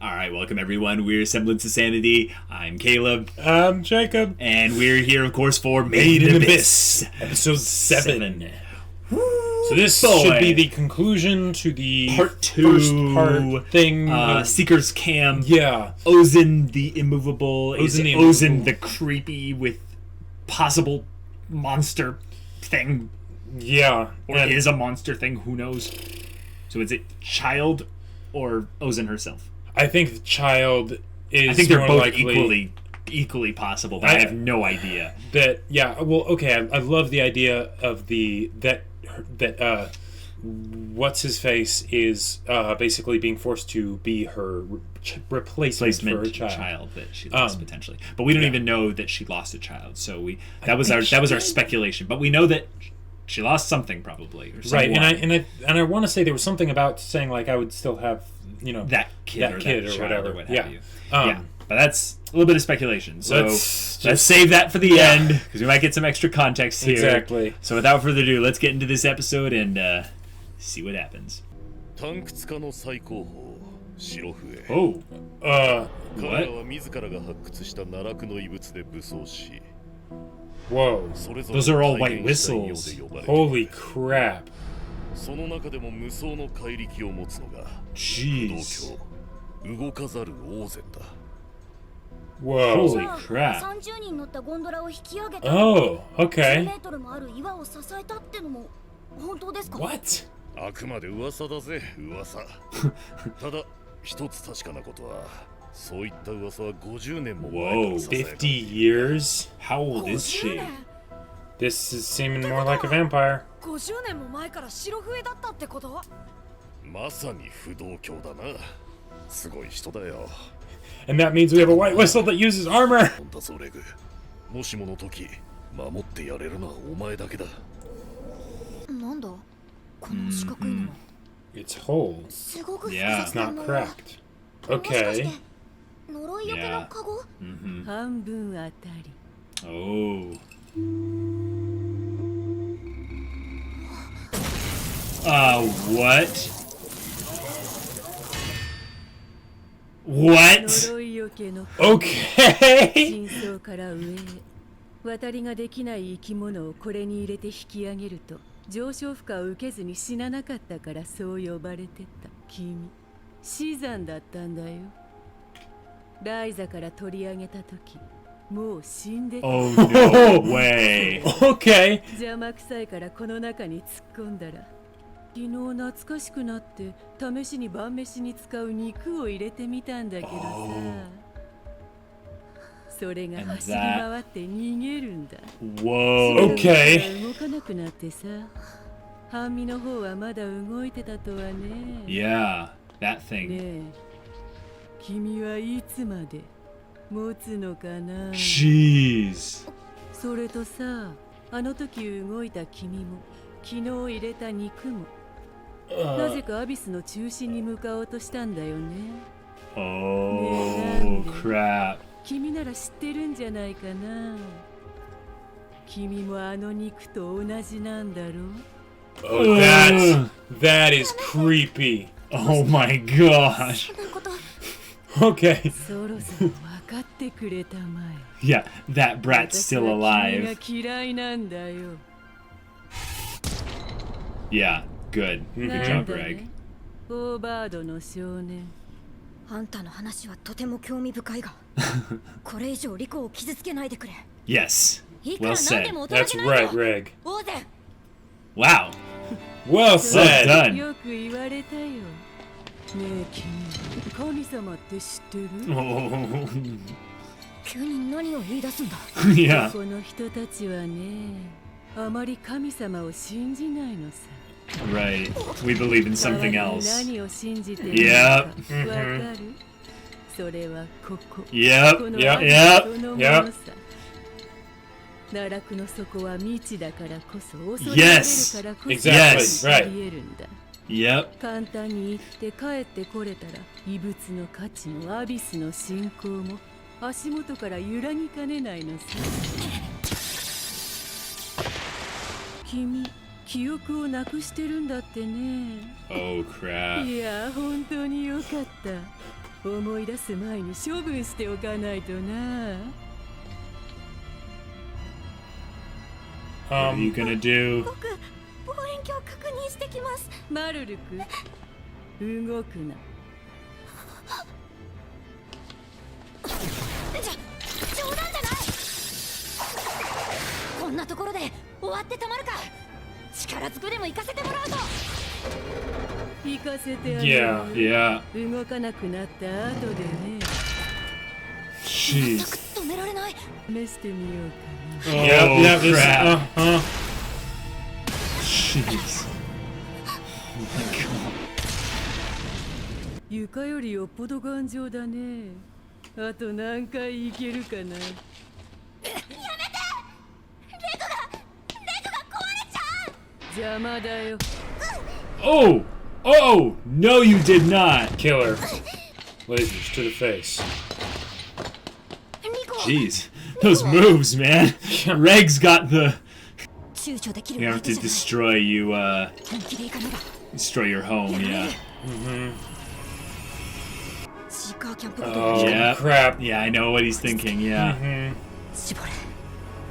Alright, welcome everyone. We're Semblance of Sanity. I'm Caleb. I'm Jacob. And we're here, of course, for Made in Abyss. Episode 7. Woo, So this should be the conclusion to the Part 2. first part thing. Seeker's Camp. Yeah. Ozen the immovable. Ozen the creepy with possible monster thing. Yeah. Or is a monster thing, who knows. So is it Child or Ozen herself? I think the child is I think they're more both likely equally possible, but I have no idea. I love the idea of what's his face is basically being forced to be her replacement for a child that she lost potentially, but we don't even know that she lost a child. So that was our speculation, but we know that she lost something probably, or right. And I want to say there was something about saying like I would still have that kid or whatever, what have you. But that's a little bit of speculation. So let's save that for the end because we might get some extra context here. Exactly. So without further ado, let's get into this episode and see what happens. Oh, what? Whoa. Those are all white whistles. Holy crap. Jeez. Whoa. Holy crap. Oh, okay. What? あくまで噂だぜ、噂。ただ一つ確かなことは、そういった噂は50年も前からささやかれている。50 years? How old is she? This is seeming more like a vampire. 50年も前から白笛だったってこと？まさに不動教だな。すごい人だよ。And that means we have a white whistle that uses armor. 本当それぐ。もしもの時、守ってやれるのはお前だけだ。なんだ？この四角いのは。It's whole. Yeah. It's not cracked. Okay. 呪いよけのカゴ？半分あたり。Oh. What? What? 呪いよけの Okay. 真相から上へ渡りができない生き物をこれに入れて引き上げると上昇負荷を受けずに死ななかったからそう呼ばれてた。君死産だったんだよ。ライザから取り上げた時もう死んでた。 Oh no way. Okay. 邪魔くさいからこの中に突っ込んだら昨日懐かしくなって試しに晩飯に使う肉を入れてみたんだけどさ、それが走り回って逃げるんだ。 Whoa. Okay. 動かなくなってさ、半身の方はまだ動いてたとはね。 Yeah, that thing. ねえ、君はいつまで持つのかな。 Jeez. それとさ、あの時動いた君も昨日入れた肉もなぜかアビスの中心に向かおうとしたんだよね。 Oh crap. 君なら知ってるんじゃないかな。君もあの肉と同じなんだろう。 Oh, that is creepy. Oh my gosh. Okay. そろそろ分かってくれたまえ。 Yeah, that brat's still 私は alive. 君が嫌いなんだよ。 Yeah, good. Good なん job, だ Greg. ね、オーバードの少年。あんたの話はとても興味深いが、これ以上リコを傷つけないでくれ。 Yes. いいから Well 何 said. でも大人 That's げない right, ぞ。 Greg. オーゼン。 Wow. Well Well said. done. よく言われたよ。ねえ君、神様って知ってる？ Oh. 急に何を言い出すんだ。Yeah. この人たちはね、あまり神様を信じないのさ。 Right. We believe in something 代わりに else. 何を信じている Yep. のかわかる？それはここ。 Yep. この Yep. アビ Yep. スそのもの Yep. さ。奈落の底は未知だからこそ恐れられる Yes. からこそ Exactly. あり得るんだ。 Yep. 簡単に言って帰ってこれたら異物の価値もアビスの信仰も足元から揺らぎかねないのさ。君、記憶をなくしてるんだってね。 Oh crap. いや、本当によかった。思い出す前に処分しておかないとな。What are you gonna do? 僕望遠鏡確認してきます。マルルク、動くな。冗談じゃない。こんなところで終わってたまるか。力ずくでも行かせてもらうぞ。行かせてあげる。Yeah. 動かなくなった後でね。全 Jeez. く止められない。試してみようかな。 Yep, this, crap. uh-huh. Jeez. Oh my god. 床よりよっぽど頑丈だね。あと何回行けるかな。やめて。レグが壊れちゃう。邪魔だよ。Oh! Oh! No, you did not! Killer. Lasers to the face. リコ。 Jeez. Those moves, man. Reg's got the. 躊躇でき You る have わけ to じゃない。 destroy you, 本気で行かねば。 destroy your home, yeah. シーカーキャンプごと Oh, に Yeah. crap. Yeah, I know what he's thinking, yeah. Mhm. 絞れ。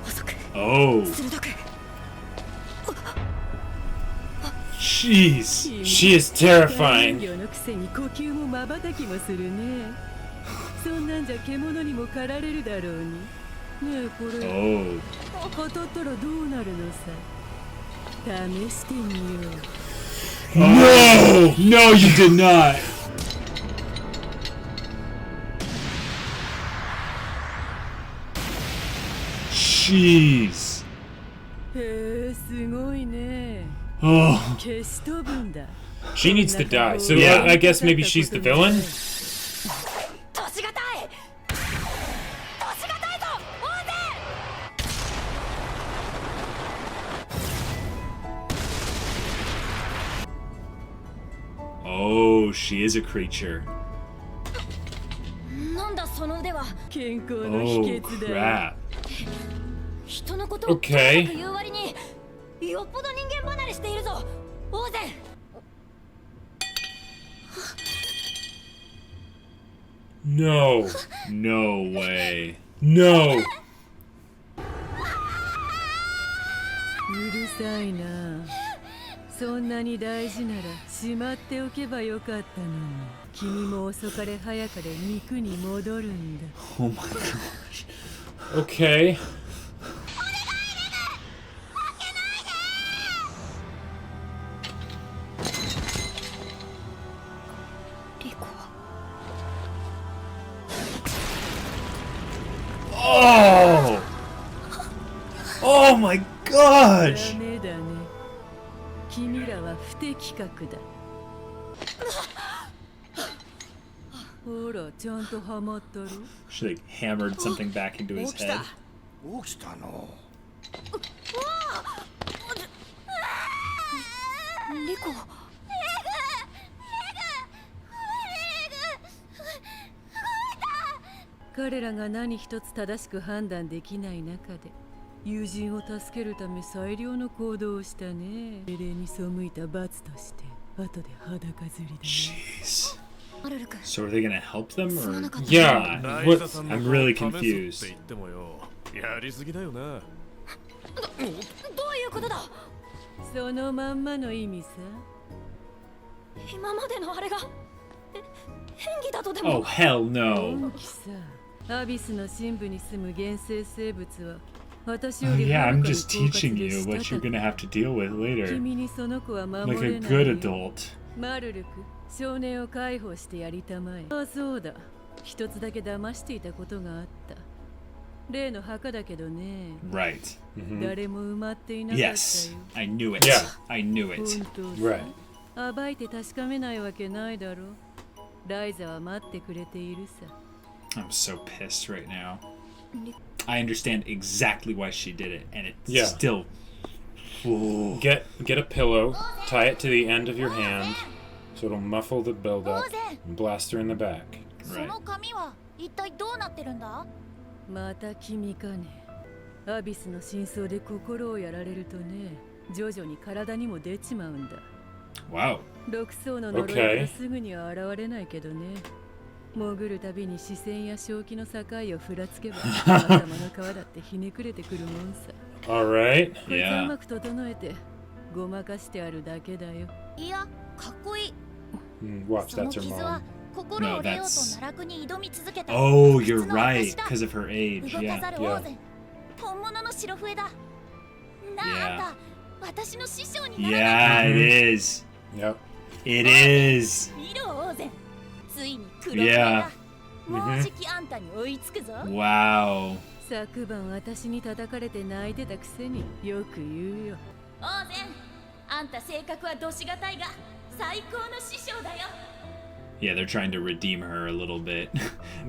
細く Oh, 鋭く。 jeez. She is 大 terrifying. 人形のくせに呼吸も瞬きもするね。そんなんじゃ獣にも狩られるだろうに。ねえこれ Oh. 当たったらどうなるのさ。試してみよう。 No! No, you did not! Jeez. へえ、すごいね。 Oh. 消し飛ぶんだ。 She needs to die. So Yeah. I guess maybe she's the villain? 年がたい。年がたいぞ。オーゼン。 Oh, she is a creature. なんだその腕は。健康の Oh, 秘訣だよ。 crap. 人のことを Okay. とにかく言う割によっぽど人間離れしているぞ。オーゼン。 No. No way. No. うるさいな。そんなに大事ならしまっておけばよかったのに。君も遅かれ早かれ肉に戻るんだ。 Oh my gosh. Okay. リコは Oh! Oh my ダ gosh! メだね。君らは不適格だ。ほら、ちゃんとハマったろ。 She like hammered something back into his head. 起きたの。リコ。彼らが何一つ正しく判断できない中で友人を助けるため最良の行動をしたね。命令に背いた罰として後で裸ずりだね。 Jeez. マルル君。 So are they gonna help them or Yeah. not? ライ What? ザさんの I'm 顔 really 試すって confused. 言ってもよ。やりすぎだよな。どういうことだ。そのまんまの意味さ。今までのあれが演技だとで Oh も。 hell no. 本気さ。アビスの深部に住む原生生物は私よ Oh, り yeah, は I'm るかに just 狡 teaching 猾で you した what you're た gonna have to deal with later. 君にその子は守 Like れ a ない good よ。 adult. マルルク、少年を解放してやりたまえ。あ、そうだ。一つだけ騙していたことがあった。例の墓だけどね。 Right. 誰も埋まっていなかったよ。 Yes. I knew it. Yeah. I knew 本 it. 当さ。 Right. 暴いて確かめないわけないだろ。ライザは待ってくれているさ。I'm so pissed right now. I understand exactly why she did it, and it Yeah. still. Ooh. Get a pillow, tie it to the end of your hand, so it'll muffle the buildup, and blast her in the back. その紙は一体どうなってるんだ。また君かね。アビスの真相で心をやられるとね、徐々に体にも出ちまうんだ。 Wow. 6層の呪い Okay. がすぐには現れないけどね。潜るたびに視線や正気の境をふらつけば頭の皮だってひねくれてくるもんさ。 Alright. こいつはうま Yeah. く整えてごまかしてあるだけだよ。いやかっこいい。 Watch, その that's her 傷は mom. 心折れよう No, that's- と奈落に挑み続けた Oh, 不屈 you're の right. 証だ。 Because of her age. 動かざ Yeah. るオーゼン、本物の白笛だ。なあ、 Yeah. あんた私の師匠にならない Yeah, it is. Yep. It is. 見ろオーゼン、ついに黒笛だ。もうじきあんたに追いつくぞ。 Wow. 昨晩私に叩かれて泣いてたくせによく言うよ。オーゼン、あんた性格はどしがたいが最高の師匠だよ。 Yeah, they're trying to redeem her a little bit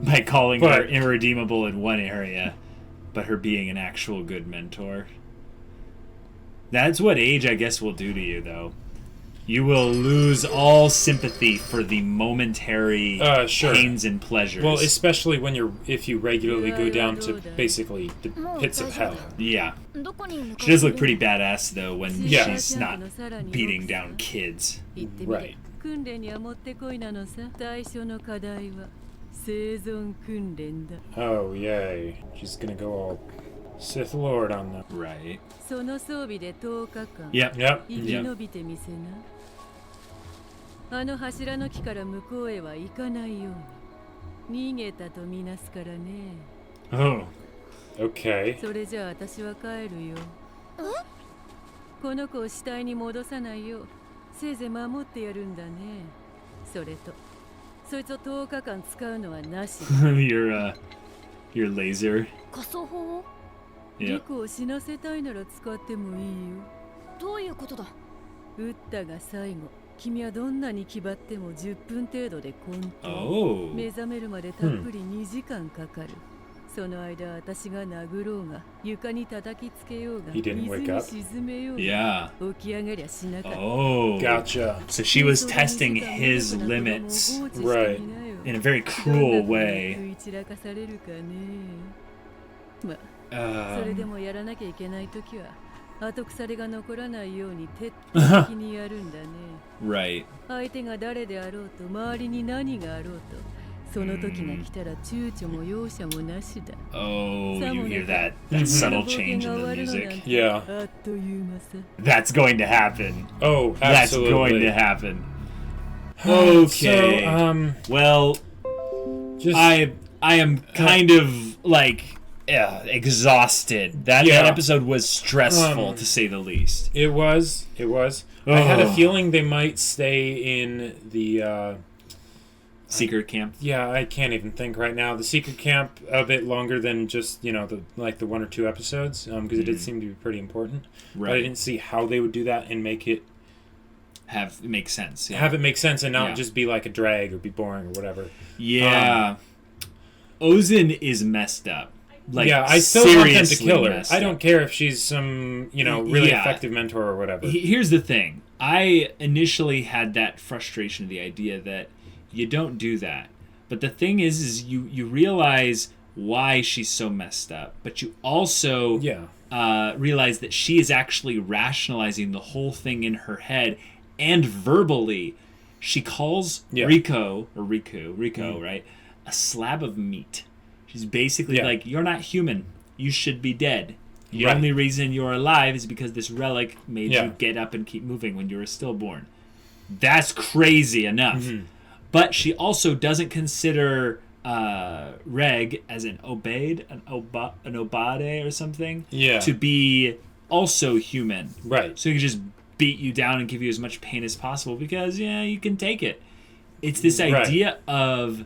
by calling her But- irredeemable in one area, but her being an actual good mentor. That's what age, I guess, will do to you, though. You will lose all sympathy for the momentary Sure. pains and pleasures. Well, especially if you regularly go down to basically the pits of hell. Yeah. どこに向か She does look pretty badass, though, when Yeah. she's not beating down kids. 言ってみれ Right. 訓練にはもってこいなのさ。最初の課題は生存訓練だ。 Oh, yay. She's gonna go all Sith Lord on them. Right. その装備で10日間 Yep. Yep. 生き延びてみせな。あの柱の木から向こうへは行かないように逃げたとみなすからね。 Oh. Okay. それじゃあ私は帰るよ。この子を死体に戻さないようせいぜい守ってやるんだね。それとそいつを10日間使うのはなし。your laser. 仮想法を Yeah. リコを死なせたいなら使ってもいいよ。どういうことだ。撃ったが最後、君はどんなに気張っても10分程度で混沌。 Oh. 目覚めるまでたっぷり2時間かかる。その間私が殴ろうが床に叩きつけようが He 水 didn't に wake up? 沈めようが Yeah. 起き上がりゃしなかった。 Oh. Gotcha. So she was testing his limits Right. in a very cruel way. 食い散らかされるかね。ま、それでもやらなきゃいけないときは後腐れが残らないように徹底的にやるんだね。 Right. 相手が誰であろうと周りに何があろうとその時が来たら躊躇も容赦もなしだ。 Oh, you hear that subtle change in the music. Yeah. あっという間さ。 That's going to happen. Oh, That's going absolutely. to happen. So, Okay. Well, just I am kind of like exhausted. That Yeah. episode was stressful to say the least. It was. I had a Oh. feeling they might stay in the. Secret camp. Yeah, I can't even think right now. The secret camp a bit longer than just the 1 or 2 episodes because it did seem to be pretty important. But I Right. didn't see how they would do that and make it Make sense. Yeah. have it make sense and not Yeah. just be like a drag or be boring or whatever. Yeah. Ozen is messed up. Like, yeah, I still want them to seriously kill her. messed I up. don't care if she's some really Yeah. effective mentor or whatever. Here's the thing. I initially had that frustration, the idea that you don't do that. But the thing is you realize why she's so messed up. But you also realize that she is actually rationalizing the whole thing in her head and verbally. She calls Rico, right? A slab of meat. She's basically like, you're not human. You should be dead. The Right. only reason you're alive is because this relic made Yeah. you get up and keep moving when you were stillborn. That's crazy enough. But she also doesn't consider Reg as an obade or something to be also human. Right. So he can just beat you down and give you as much pain as possible because, you can take it. It's this idea of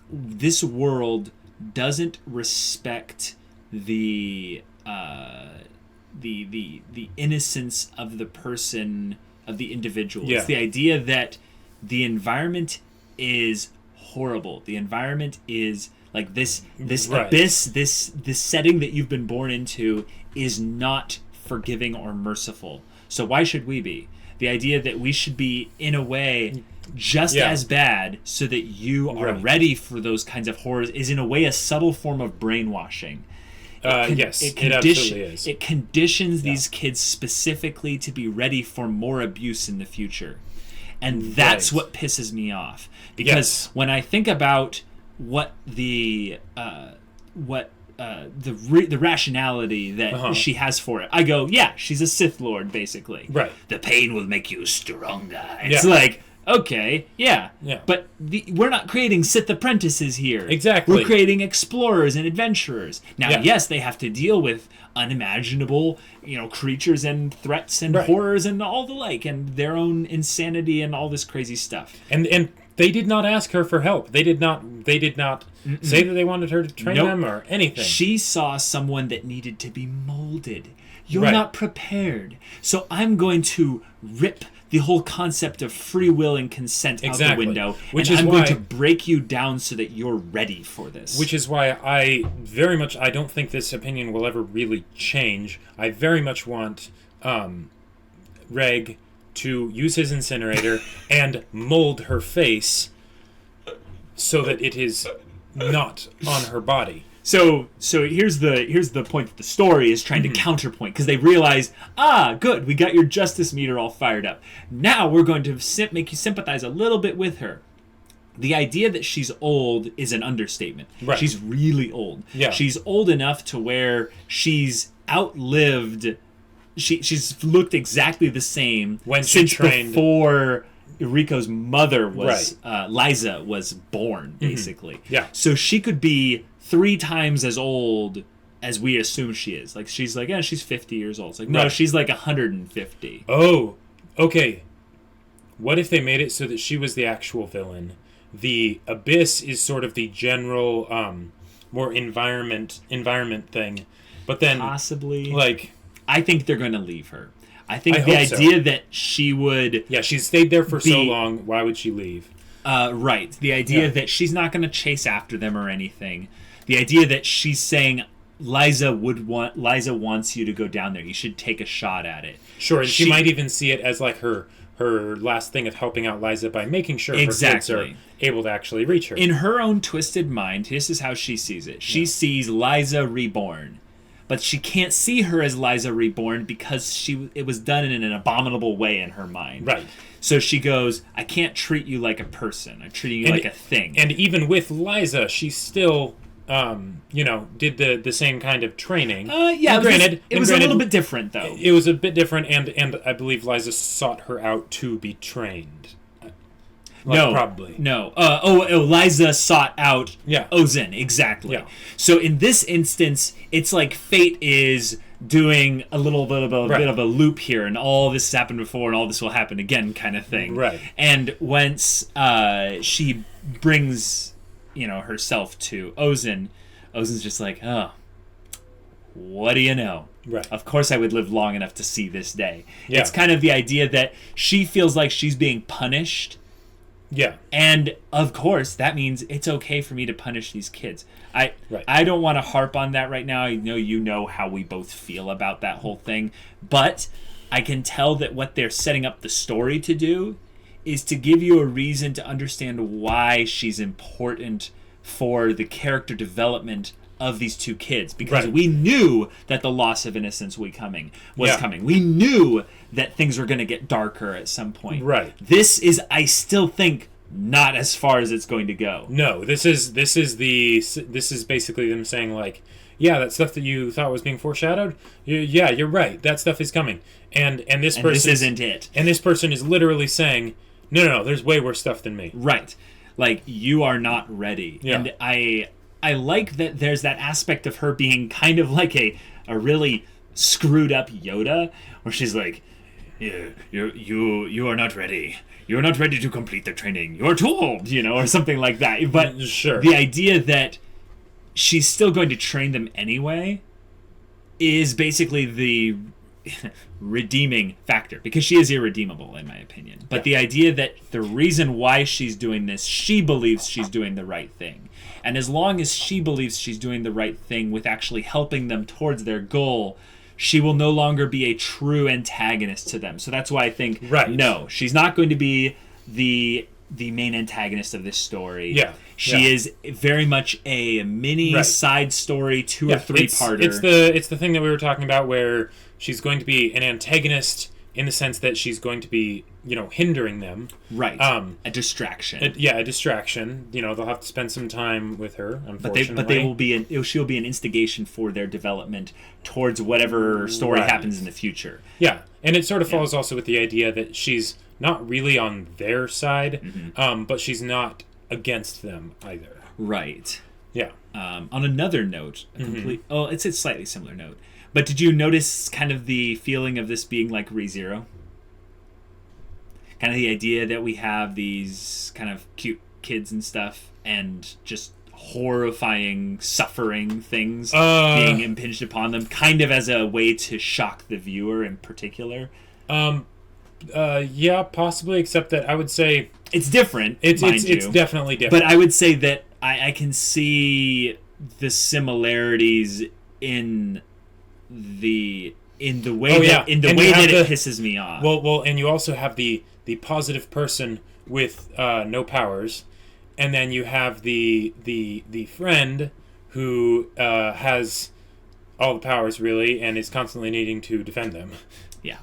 this world doesn't respect the innocence of the person, of the individual. Yeah. It's the idea that the environment is horrible. The environment is like this abyss, this setting that you've been born into is not forgiving or merciful. So why should we be? The idea that we should be, in a way, just as bad so that you are ready for those kinds of horrors is, in a way, a subtle form of brainwashing. Yes, it absolutely is. It conditions these kids specifically to be ready for more abuse in the future. And that's Right. what pisses me off. Because when I think about what the rationality that she has for it, I go, yeah, she's a Sith Lord, basically. Right. The pain will make you stronger. It's like, okay, yeah. But we're not creating Sith apprentices here. Exactly. We're creating explorers and adventurers. Now, yes, they have to deal with unimaginable, creatures and threats and horrors and all the like, and their own insanity and all this crazy stuff. And they did not ask her for help. They did not say that they wanted her to train them or anything. She saw someone that needed to be molded. You're not prepared. So I'm going to rip the whole concept of free will and consent out the window. I'm going to break you down so that you're ready for this. Which is why I don't think this opinion will ever really change. I very much want Reg to use his incinerator and mold her face so that it is not on her body. So here's the point that the story is trying to counterpoint, because they realize, good, we got your justice meter all fired up. Now we're going to make you sympathize a little bit with her. The idea that she's old is an understatement. Right. She's really old. Yeah. She's old enough to where she's outlived. She's looked exactly the same when she trained before Rico's mother was Liza was born, basically. Yeah. So she could be 3 times as old as we assume she is. Like, she's like, yeah, she's 50 years old. It's like, no, she's like 150. Oh, okay. What if they made it so that she was the actual villain? The Abyss is sort of the general, more environment thing. But then... Possibly. Like... I think they're going to leave her. I think the idea that she would... Yeah, she's stayed there for so long. Why would she leave? Right. The idea that she's not going to chase after them or anything. The idea that she's saying Liza wants you to go down there. You should take a shot at it. Sure, and she might even see it as like her last thing of helping out Liza by making sure her kids are able to actually reach her. In her own twisted mind, this is how she sees it. She sees Liza reborn. But she can't see her as Liza reborn because it was done in an abominable way in her mind. Right. So she goes, I can't treat you like a person. I'm treating you like a thing. And even with Liza, she still, did the same kind of traiing. It was a little bit different, though. It was a bit different, and I believe Liza sought her out to be trained. Probably. No. Liza sought out Ozen, exactly. Yeah. So in this instance, it's like fate is doing a little bit of a loop here, and all this has happened before, and all this will happen again, kind of thing. Right. And once she brings, herself to Ozen, Ozen's just like, oh, what do you know? Right. Of course I would live long enough to see this day. Yeah. It's kind of the idea that she feels like she's being punished. Yeah. And, of course, that means it's okay for me to punish these kids. I don't want to harp on that right now. I know you know how we both feel about that whole thing. But I can tell that what they're setting up the story to do is to give you a reason to understand why she's important for the character development of these 2 kids. Because we knew that the loss of innocence was coming. We knew that things were going to get darker at some point. Right. This is, I still think, not as far as it's going to go. No, this is basically them saying, like, yeah, that stuff that you thought was being foreshadowed, yeah, you're right, that stuff is coming, and this person, this isn't it, and this person is literally saying, no, there's way worse stuff than me. Right, like, you are not ready. Yeah. And I like that there's that aspect of her being kind of like a really screwed up Yoda, where she's like, yeah, you are not ready. You're not ready to complete the training. You're too old, or something like that. But sure. The idea that she's still going to train them anyway is basically the redeeming factor, because she is irredeemable in my opinion. But the idea that the reason why she's doing this, she believes she's doing the right thing. And as long as she believes she's doing the right thing with actually helping them towards their goal, she will no longer be a true antagonist to them. So that's why I think, no, she's not going to be the main antagonist of this story. Yeah. She is very much a mini side story, 2 or 3-parter. It's the thing that we were talking about, where she's going to be an antagonist in the sense that she's going to be, hindering them. Right. A distraction. A distraction. They'll have to spend some time with her, unfortunately. But they will be she'll be an instigation for their development towards whatever story happens in the future. Yeah, and it sort of follows also with the idea that she's not really on their side, but she's not against them either. Right. Yeah. On another note, it's a slightly similar note, but did you notice kind of the feeling of this being like ReZero? Kind of the idea that we have these kind of cute kids and stuff, and just horrifying, suffering things being impinged upon them, kind of as a way to shock the viewer in particular. Yeah, possibly, except that I would say it's different. It's definitely different. But I would say that I can see the similarities in the way that it pisses me off. Well, and you also have the positive person with no powers, and then you have the friend who has all the powers really, and is constantly needing to defend them. Yeah.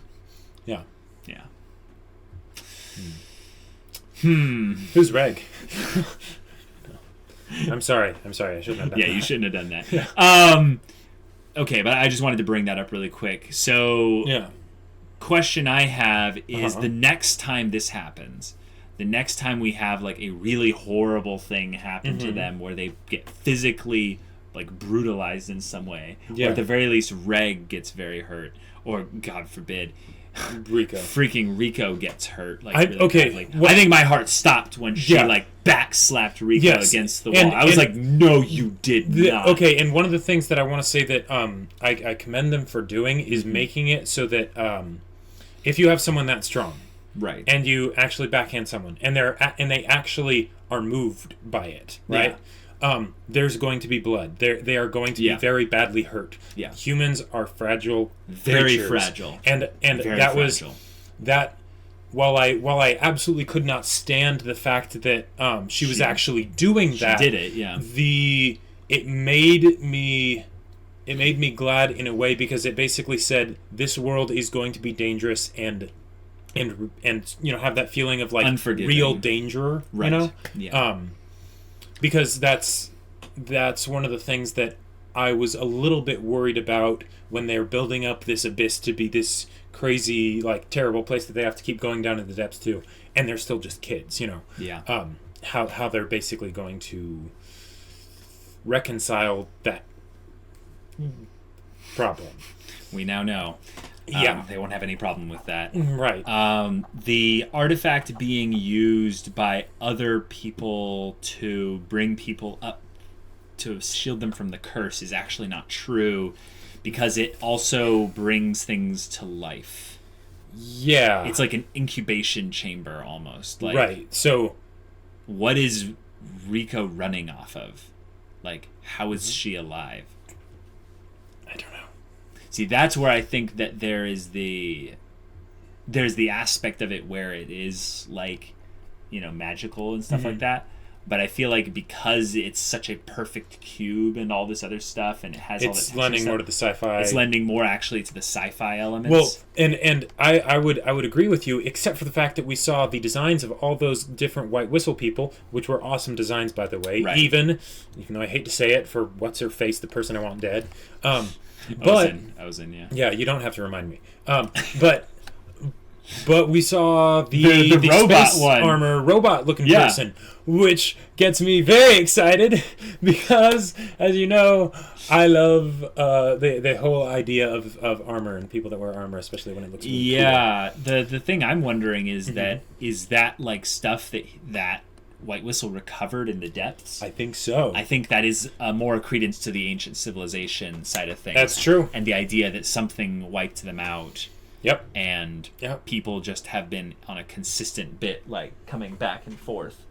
Who's Reg? I'm sorry. I shouldn't have done that. Yeah, you shouldn't have done that. Okay, but I just wanted to bring that up really quick. So, question I have is the next time this happens, the next time we have like a really horrible thing happen to them where they get physically like brutalized in some way, or at the very least Reg gets very hurt, or God forbid, freaking Rico gets hurt. Like, really badly. I think my heart stopped when she like backslapped Rico against the wall. I was like, no, you did not. Okay, and one of the things that I want to say that I commend them for doing is making it so that if you have someone that strong, right, and you actually backhand someone, and they actually are moved by it, right? There's going to be blood. They are going to be very badly hurt. Yeah. Humans are fragile, very creatures. fragile, and very that fragile. was that. While I absolutely could not stand the fact that she was actually doing that, she did it. Yeah. It made me glad in a way, because it basically said this world is going to be dangerous and have that feeling of like real danger, right? Yeah. Because that's one of the things that I was a little bit worried about when they're building up this abyss to be this crazy, like, terrible place that they have to keep going down in the depths to, and they're still just kids, Yeah. How they're basically going to reconcile that problem. We now know. Yeah. They won't have any problem with that. Right. The artifact being used by other people to bring people up to shield them from the curse is actually not true, because it also brings things to life. Yeah. It's like an incubation chamber almost. Like, right. So what is Rico running off of? Like, how is she alive? I don't know. See, that's where I think that there's the aspect of it where it is like, magical and stuff like that. But I feel like because it's such a perfect cube and all this other stuff, and it has all this, it's lending more to the sci-fi. It's lending more actually to the sci-fi elements. Well, and I would agree with you, except for the fact that we saw the designs of all those different White Whistle people, which were awesome designs, by the way. Right. Even though I hate to say it, for what's her face, the person I want dead. But Ozen, yeah. Yeah, you don't have to remind me. But we saw the robot space one. armor robot looking person, which gets me very excited because, as you know, I love the whole idea of armor and people that wear armor, especially when it looks really cool. The thing I'm wondering is that like stuff that White Whistle recovered in the depths? I think so. I think that is more credence to the ancient civilization side of things. That's true. And the idea that something wiped them out. Yep. And people just have been on a consistent bit, like, coming back and forth.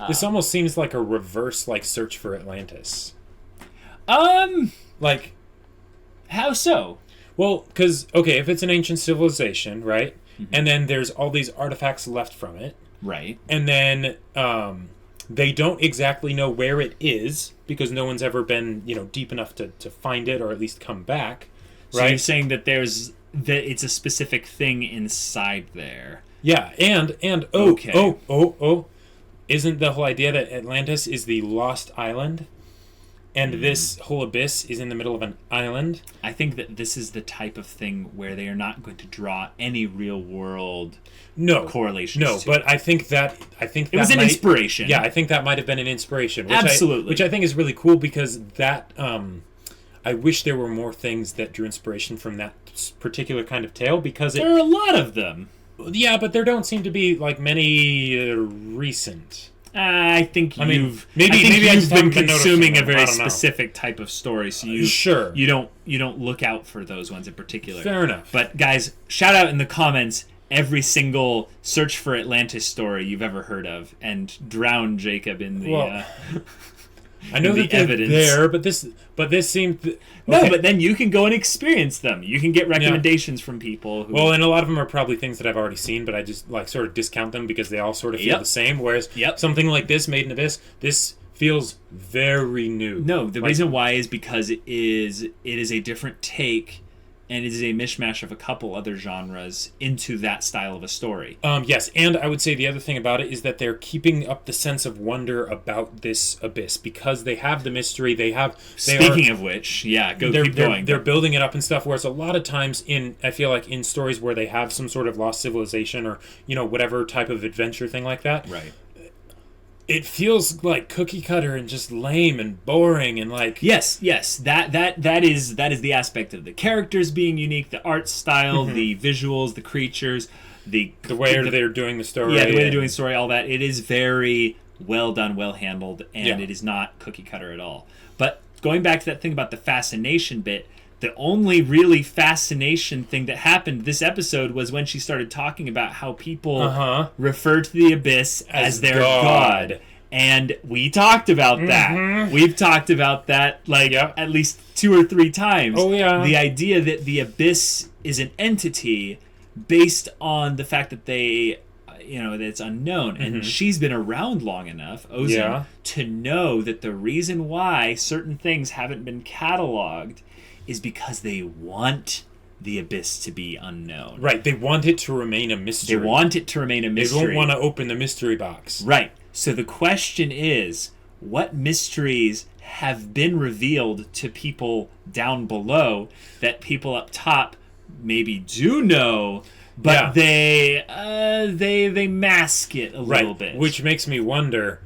This almost seems like a reverse, like, search for Atlantis. Like, how so? Well, because, okay, if it's an ancient civilization, right? Mm-hmm. And then there's all these artifacts left from it. Right. And then they don't exactly know where it is, because no one's ever been, deep enough to find it or at least come back. So right? you're saying that it's a specific thing inside there. Yeah, and Okay. isn't the whole idea that Atlantis is the lost island, and this whole abyss is in the middle of an island? I think that this is the type of thing where they are not going to draw any real world correlations. No, to. but I think that it was an inspiration. Yeah, I think that might have been an inspiration. Absolutely. Which I think is really cool, because that I wish there were more things that drew inspiration from that particular kind of tale, because there are a lot of them. Yeah, but there don't seem to be like many recent. I think maybe you've just been haven't been consuming noticing a them. I very don't know. specific type of story, so you don't look out for those ones in particular. Fair enough. But guys, shout out in the comments every single search for Atlantis story you've ever heard of, and drown Jacob in the. I know that they're evidence. there, but this seemed. Okay. No, but then you can go and experience them. You can get recommendations from people. Who, and a lot of them are probably things that I've already seen, but I just like sort of discount them because they all sort of feel the same. Whereas something like this, Made in Abyss, this feels very new. No, the reason why is because it is a different take, and it is a mishmash of a couple other genres into that style of a story. Yes, and I would say the other thing about it is that they're keeping up the sense of wonder about this abyss, because they have the mystery. Speaking of which, keep going. They're building it up and stuff. Whereas a lot of times I feel like in stories where they have some sort of lost civilization or whatever type of adventure thing like that, right? It feels like cookie cutter and just lame and boring and like yes that is the aspect of the characters being unique, the art style, the visuals, the creatures, the way they're doing the story, the way they're doing the story, all that. It is very well done, well handled, and it is not cookie cutter at all. But going back to that thing about the fascination bit, the only really fascination thing that happened this episode was when she started talking about how people refer to the abyss as their god. And we talked about that. We've talked about that at least 2 or 3 times. Oh, yeah. The idea that the abyss is an entity based on the fact that that it's unknown. And she's been around long enough, Ozen, to know that the reason why certain things haven't been cataloged is because they want the abyss to be unknown. Right, they want it to remain a mystery. They want it to remain a mystery. They don't want to open the mystery box. Right. So the question is, what mysteries have been revealed to people down below that people up top maybe do know, but they mask it a little bit. Which makes me wonder.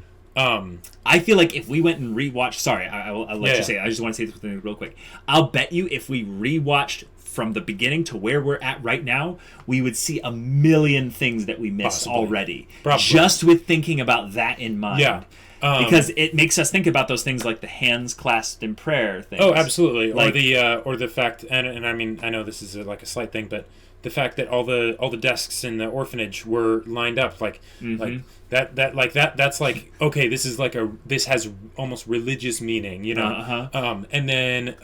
I feel like if we went and rewatched... Sorry, I'll let you say it. I just want to say this thing real quick. I'll bet you if we rewatched from the beginning to where we're at right now, we would see a million things that we missed already. Probably. Just with thinking about that in mind. Yeah. Because it makes us think about those things like the hands clasped in prayer things. Oh, absolutely. Or the fact... And I mean, I know this is like a slight thing, but the fact that all the desks in the orphanage were lined up like that's like, okay, this is like this has almost religious meaning, and then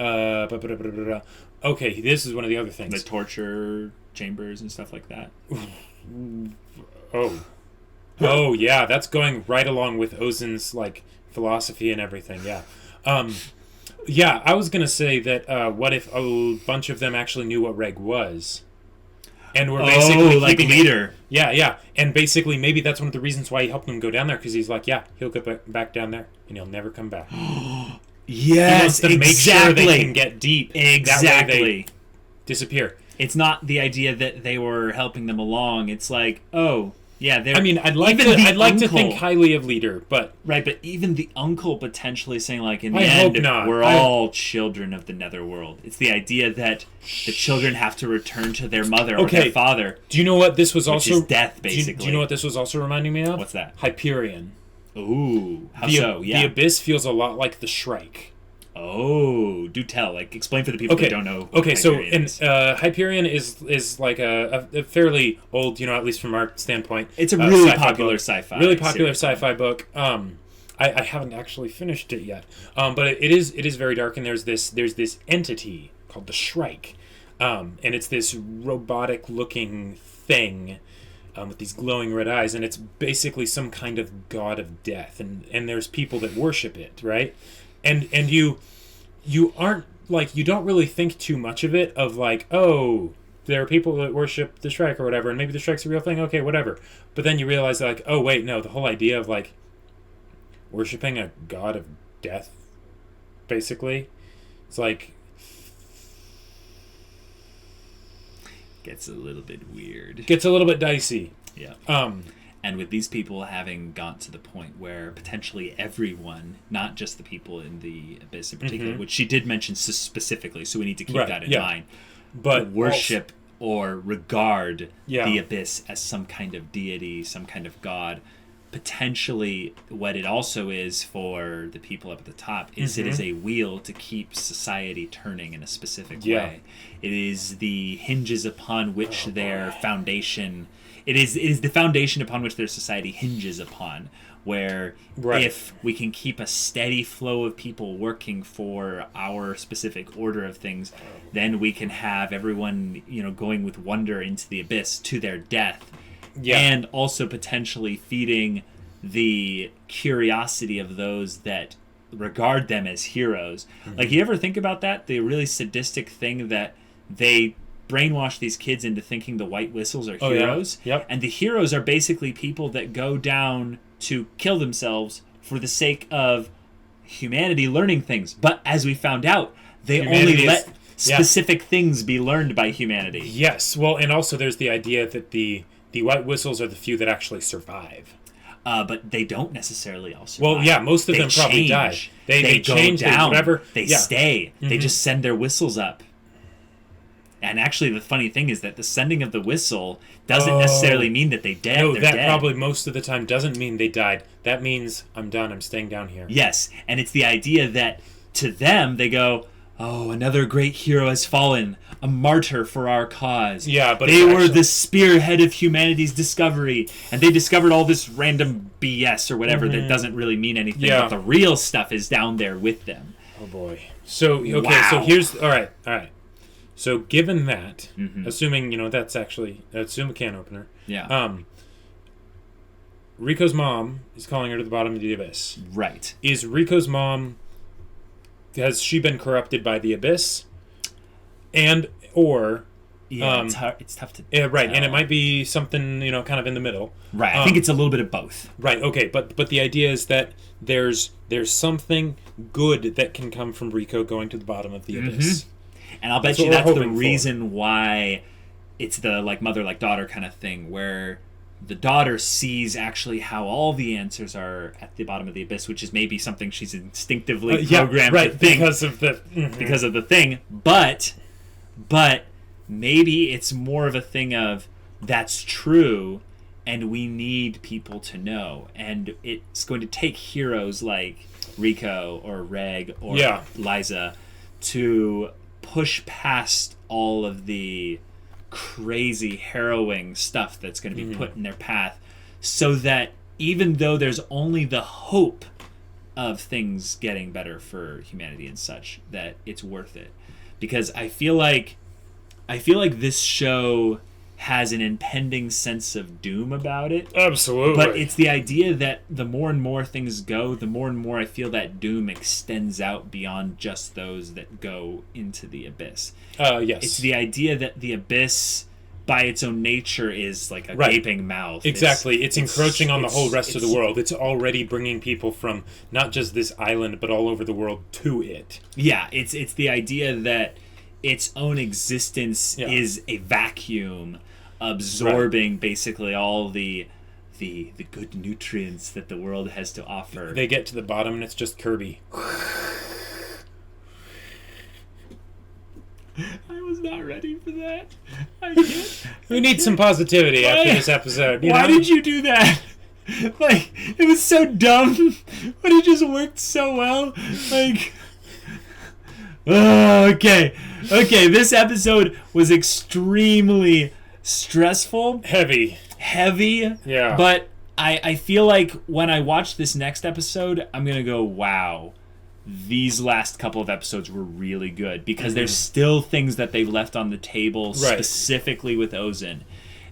okay, this is one of the other things, the torture chambers and stuff like that. Oh yeah, that's going right along with Ozen's like philosophy and everything. Yeah, I was gonna say that what if a bunch of them actually knew what Reg was? And we're basically like leader. Yeah. And basically, maybe that's one of the reasons why he helped them go down there, because he's like, he'll go back down there, and he'll never come back. Yes, he wants to make sure they can get deep. Exactly. That way they disappear. It's not the idea that they were helping them along. It's like, I mean, I'd like to think highly of leader, but right. But even the uncle potentially saying, like, in the end, we're all children of the netherworld. It's the idea that the children have to return to their mother or their father. Do you know what this was also? Which is death, basically. Do you know what this was also reminding me of? What's that? Hyperion. Ooh, how so? Yeah, the abyss feels a lot like the Shrike. Oh, do tell. Like, explain for the people who don't know. Okay, so Hyperion is like a fairly old, at least from our standpoint. It's a really popular sci-fi. Really popular sci-fi book. I haven't actually finished it yet, but it is very dark, and there's this entity called the Shrike, and it's this robotic-looking thing with these glowing red eyes, and it's basically some kind of god of death, and there's people that worship it, right? And you aren't like, you don't really think too much of it, of like, oh, there are people that worship the Shrek or whatever, and maybe the Shrek's a real thing, okay, whatever. But then you realize, like, oh, wait, no, the whole idea of, like, worshipping a god of death, basically, it's like... Gets a little bit weird. Gets a little bit dicey. Yeah. And with these people having gone to the point where potentially everyone, not just the people in the Abyss in particular, which she did mention specifically, so we need to keep that in mind, but worship or regard the Abyss as some kind of deity, some kind of god. Potentially what it also is for the people up at the top is it is a wheel to keep society turning in a specific way. It is the hinges upon which their foundation... It is the foundation upon which their society hinges upon, where if we can keep a steady flow of people working for our specific order of things, then we can have everyone, going with wonder into the Abyss to their death. Yeah. And also potentially feeding the curiosity of those that regard them as heroes. Like, you ever think about that? The really sadistic thing that they brainwash these kids into thinking the White Whistles are heroes. Yeah. Yep. And the heroes are basically people that go down to kill themselves for the sake of humanity learning things. But as we found out, they only let specific things be learned by humanity. Yes. Well, and also there's the idea that the White Whistles are the few that actually survive. But they don't necessarily all survive. Well, yeah, most of them probably die. They change down. Whatever. They stay. They just send their whistles up. And actually, the funny thing is that the sending of the whistle doesn't necessarily mean that they're dead. No, that probably most of the time doesn't mean they died. That means, I'm done, I'm staying down here. Yes, and it's the idea that to them, they go, oh, another great hero has fallen, a martyr for our cause. Yeah, but they were the spearhead of humanity's discovery, and they discovered all this random BS or whatever that doesn't really mean anything, but the real stuff is down there with them. Oh, boy. So, okay, so here's... All right. So, given that, assuming, that's actually... Assume a can opener. Yeah. Rico's mom is calling her to the bottom of the Abyss. Right. Is Rico's mom... Has she been corrupted by the Abyss? Or... Yeah, it's tough to tell. Right, and it might be something, kind of in the middle. Right, I think it's a little bit of both. Right, okay, but the idea is that there's something good that can come from Rico going to the bottom of the Abyss. And I'll bet you that's the reason why it's the mother like daughter kind of thing, where the daughter sees actually how all the answers are at the bottom of the Abyss, which is maybe something she's instinctively programmed to think because of the thing. But maybe it's more of a thing of that's true, and we need people to know, and it's going to take heroes like Rico or Reg or Liza to push past all of the crazy harrowing stuff that's going to be put in their path, so that even though there's only the hope of things getting better for humanity and such, that it's worth it. Because I feel like this show has an impending sense of doom about it. Absolutely. But it's the idea that the more and more things go, the more and more I feel that doom extends out beyond just those that go into the Abyss. Yes. It's the idea that the Abyss, by its own nature, is like a gaping mouth. Exactly. It's encroaching on the whole rest of the world. It's already bringing people from not just this island, but all over the world to it. Yeah, it's the idea that its own existence is a vacuum, absorbing basically all the good nutrients that the world has to offer. They get to the bottom and it's just Kirby. I was not ready for that. We need some positivity after this episode. Why did you do that? Like, it was so dumb, but it just worked so well. Like... Okay, this episode was extremely stressful. Heavy. Yeah. But I feel like when I watch this next episode, I'm going to go, wow, these last couple of episodes were really good. Because there's still things that they've left on the table, specifically with Ozen.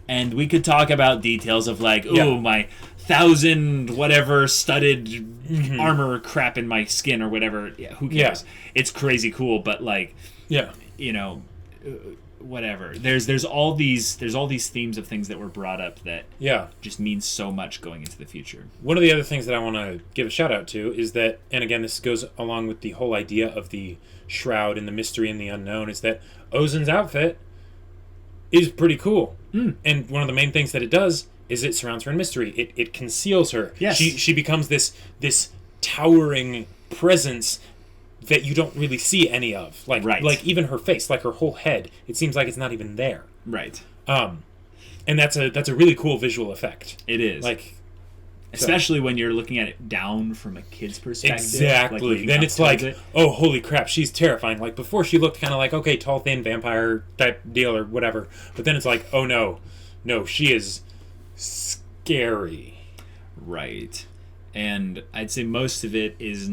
And we could talk about details of my 1,000 whatever studded armor crap in my skin or whatever. Yeah, who cares? Yeah. It's crazy cool, but like, Yeah. you know, whatever. There's all these themes of things that were brought up that Yeah. just means so much going into the future. One of the other things that I want to give a shout out to is that, and again, this goes along with the whole idea of the shroud and the mystery and the unknown, is that Ozen's outfit is pretty cool. And one of the main things that it does is it surrounds her in mystery. It conceals her. Yes. She becomes this towering presence that you don't really see any of. Like even her face, like her whole head, it seems like it's not even there. Right. And that's a really cool visual effect. It is. Like, especially when you're looking at it down from a kid's perspective. exactly. Like then it's like, it. oh, holy crap, she's terrifying. Like, before she looked kind of like, okay, tall, thin, vampire type deal or whatever. But then it's like, oh no, she is scary. Right. And I'd say most of it is,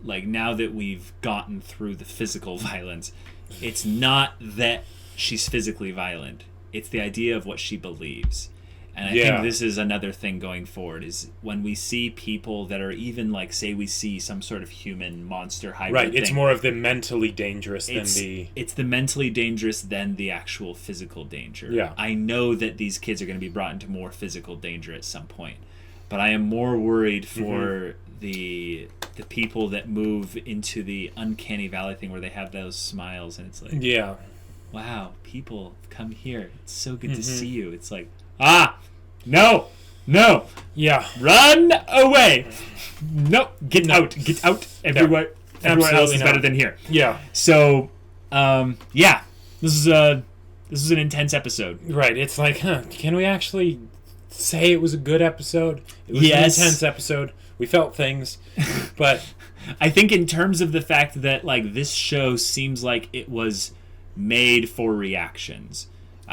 like, now that we've gotten through the physical violence, it's not that she's physically violent. It's the idea of what she believes. And I think this is another thing going forward, is when we see people that are even, like, say we see some sort of human monster hybrid Right, thing, it's more of the mentally dangerous than the... It's the mentally dangerous than the actual physical danger. Yeah. I know that these kids are going to be brought into more physical danger at some point. But I am more worried for the people that move into the uncanny valley thing where they have those smiles and it's like, Yeah. wow, people come here. It's so good to see you. It's like, no, Yeah. run away. No, get out. Everywhere else Absolutely is not. better than here. Yeah. So, this is an intense episode. Right, it's like, can we actually say it was a good episode? It was Yes. an intense episode. We felt things, but... I think in terms of the fact that, like, this show seems like it was made for reactions.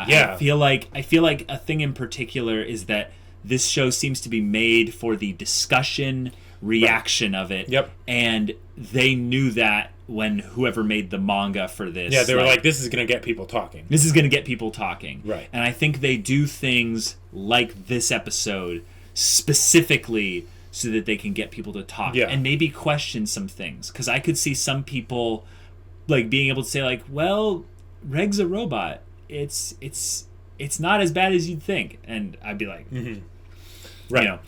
Yeah. I feel like a thing in particular is that this show seems to be made for the discussion reaction of it. Yep. And they knew that when whoever made the manga for this. Yeah, they were like, this is going to get people talking. This is going to get people talking. Right. And I think they do things like this episode specifically so that they can get people to talk and maybe question some things. Because I could see some people, like, being able to say, like, well, Reg's a robot. It's not as bad as you'd think. And I'd be like, Right. you know.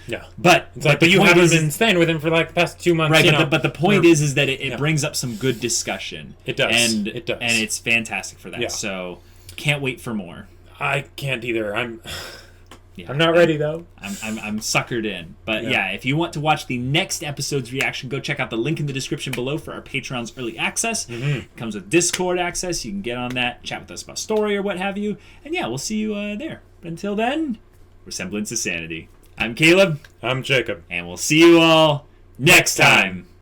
Yeah. But It's like, the but you point haven't is- been staying with him for like the past 2 months. Right, you but, know. but the point is that it brings up some good discussion. It does. And It does. And it's fantastic for that. Yeah. So can't wait for more. I can't either. I'm Yeah. not ready though. I'm suckered in. But yeah, if you want to watch the next episode's reaction, go check out the link in the description below for our Patreon's early access. It comes with Discord access. You can get on that, chat with us about story or what have you. And yeah, we'll see you there. But until then, we're Semblance of Sanity. I'm Caleb, I'm Jacob. and we'll see you all next time.